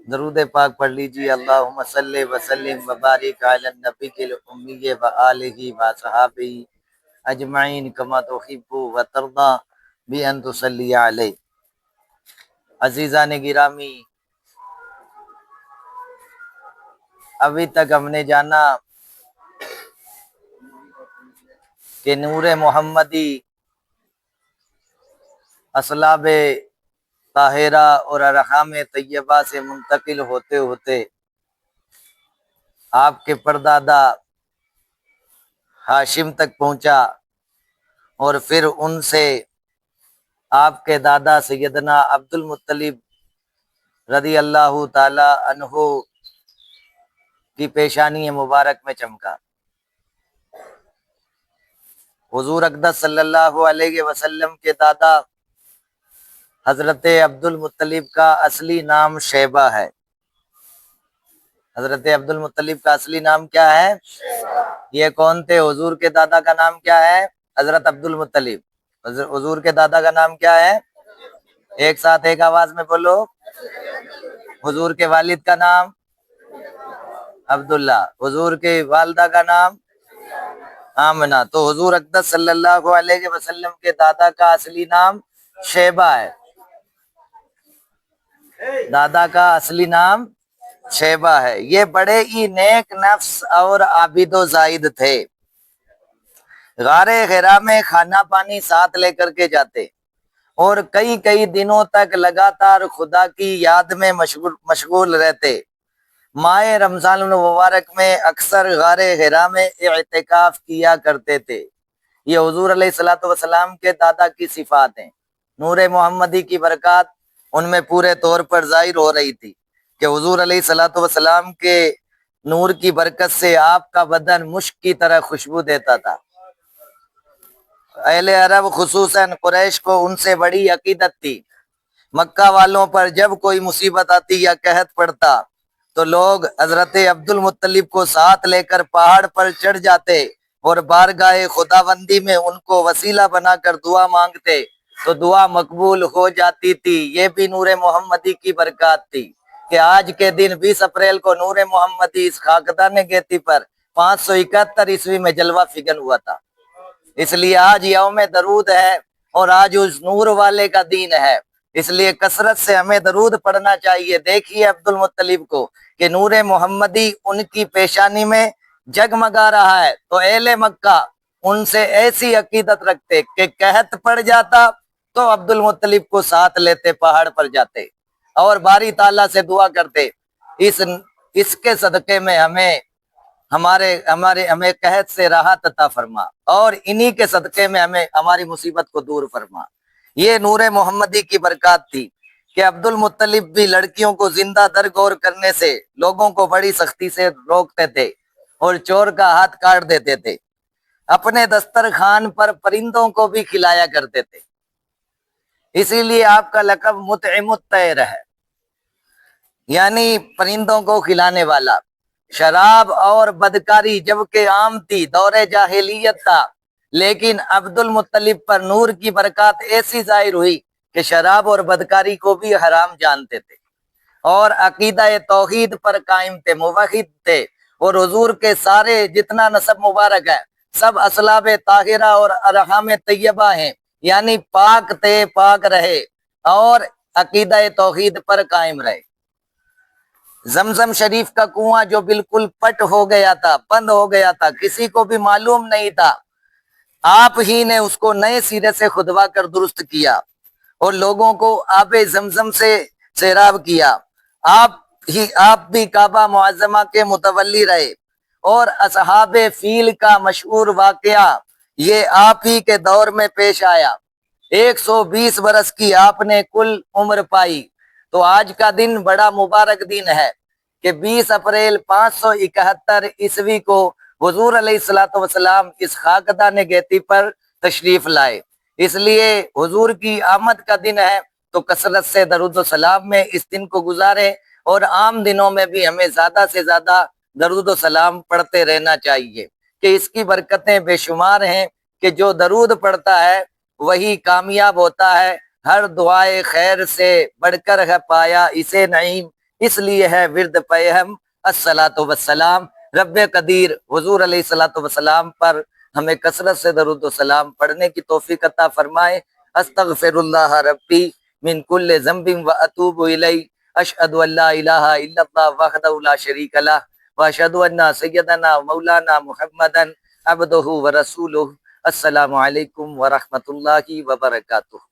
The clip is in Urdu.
درود پاک پڑھ لیجیے۔ اللہم صلی وسلم وبارک علی النبی الامی و آلہ و صحابہ اجمعین کما تحب و ترضی بان تصلی علیہ۔ عزیزان گرامی، ابھی تک ہم نے جانا کہ نور محمدی اصلاب طاہرہ اور ارحام طیبہ سے منتقل ہوتے ہوتے آپ کے پردادا ہاشم تک پہنچا، اور پھر ان سے آپ کے دادا سیدنا عبد المطلب رضی اللہ تعالی عنہ کی پیشانی مبارک میں چمکا۔ حضور اقدس صلی اللہ علیہ وسلم کے دادا حضرت عبد المطلب کا اصلی نام شیبہ ہے۔ حضرت عبد المطلب کا اصلی نام کیا ہے؟ یہ کون تھے؟ حضور کے دادا کا نام کیا ہے؟ حضرت عبد المطلب۔ حضور کے دادا کا نام کیا ہے؟ ایک ساتھ ایک آواز میں بولو۔ حضور کے والد کا نام عبداللہ، حضور کے والدہ کا نام آمنہ۔ تو حضور اقدس صلی اللہ علیہ وسلم کے دادا کا اصلی نام شیبہ ہے۔ دادا کا اصلی نام شیبہ ہے۔ یہ بڑے ہی نیک نفس اور عابد و زاہد تھے۔ غار حرا میں کھانا پانی ساتھ لے کر کے جاتے، اور کئی دنوں تک لگاتار خدا کی یاد میں مشغول رہتے۔ ماہ رمضان المبارک میں اکثر غار حرا میں اعتکاف کیا کرتے تھے۔ یہ حضور علیہ الصلوۃ والسلام کے دادا کی صفات ہیں۔ نور محمدی کی برکات ان میں پورے طور پر ظاہر ہو رہی تھی کہ حضور علیہ الصلوۃ والسلام کے نور کی برکت سے آپ کا بدن مشک کی طرح خوشبو دیتا تھا۔ اہل عرب خصوصاً قریش کو ان سے بڑی عقیدت تھی۔ مکہ والوں پر جب کوئی مصیبت آتی یا قحط پڑتا تو لوگ حضرت عبد المطلب کو ساتھ لے کر پہاڑ پر چڑھ جاتے اور بارگاہ خداوندی میں ان کو وسیلہ بنا کر دعا مانگتے تو دعا مقبول ہو جاتی تھی۔ یہ بھی نور محمدی کی برکات تھی کہ آج کے دن 20 اپریل کو نور محمدی اس خاکدان گیتی پر 571 عیسوی میں جلوہ فگن ہوا تھا۔ اس لیے آج یوم درود ہے، اور آج اس نور والے کا دین ہے، اس لیے کثرت سے ہمیں درود پڑھنا چاہیے۔ دیکھیے عبد المطلب کو کہ نور محمدی ان کی پیشانی میں جگمگا رہا ہے، تو اہل مکہ ان سے ایسی عقیدت رکھتے کہ قحط پڑ جاتا تو عبد المطلب کو ساتھ لیتے، پہاڑ پر جاتے اور باری تعالیٰ سے دعا کرتے اس کے صدقے میں ہمیں قحط سے راحت عطا فرما، اور انہی کے صدقے میں ہمیں ہماری مصیبت کو دور فرما۔ یہ نور محمدی کی برکات تھی کہ عبد المطلب بھی لڑکیوں کو زندہ درگور کرنے سے لوگوں کو بڑی سختی سے روکتے تھے اور چور کا ہاتھ کاٹ دیتے تھے۔ اپنے دسترخوان پر پرندوں کو بھی کھلایا کرتے تھے، اسی لیے آپ کا لقب مطعم الطیر ہے، یعنی پرندوں کو کھلانے والا۔ شراب اور بدکاری جبکہ عام تھی، دور جاہلیت تھا، لیکن عبد المطلب پر نور کی برکات ایسی ظاہر ہوئی کہ شراب اور بدکاری کو بھی حرام جانتے تھے اور عقیدہ توحید پر قائم تھے، موحد تھے، اور حضور کے سارے جتنا نسب مبارک ہے سب اصلاب طاہرہ اور ارحام طیبہ ہیں، یعنی پاک تھے، پاک رہے اور عقیدہ توحید پر قائم رہے۔ زمزم شریف کا کنواں جو بالکل پٹ ہو گیا تھا، بند ہو گیا تھا، کسی کو بھی معلوم نہیں تھا، آپ ہی نے اس کو نئے سرے سے کھدوا کر درست کیا اور لوگوں کو آب زمزم سے سیراب کیا۔ آپ بھی کعبہ معظمہ کے متولی رہے، اور اصحاب فیل کا مشہور واقعہ یہ آپ ہی کے دور میں پیش آیا۔ 120 برس کی آپ نے کل عمر پائی، تو آج کا دن بڑا مبارک دن ہے کہ 20 اپریل 571 عیسوی کو حضور علیہ الصلوۃ والسلام اس خاکدان گیتی پر تشریف لائے۔ اس لیے حضور کی آمد کا دن ہے تو کثرت سے درود و سلام میں اس دن کو گزارے، اور عام دنوں میں بھی ہمیں زیادہ سے زیادہ درود و سلام پڑھتے رہنا چاہیے کہ اس کی برکتیں بے شمار ہیں کہ جو درود پڑھتا ہے وہی کامیاب ہوتا ہے۔ ہر دعائے خیر سے بڑھ کر ہے پایا اسے نعیم، اس لیے ہے ورد پیہم الصلاۃ والسلام، رب قدیر حضور علیہ الصلاۃ والسلام پر ہمیں کثرت سے درود و سلام پڑھنے کی توفیق عطا فرمائے۔ استغفر اللہ ربی من کل ذنب و اتوب الیہ، اشہد ان لا الہ الا اللہ وحدہ لا شریک لہ، واشہد ان سیدنا مولانا محمدا عبدہ ورسولہ۔ السلام علیکم ورحمۃ اللہ وبرکاتہ۔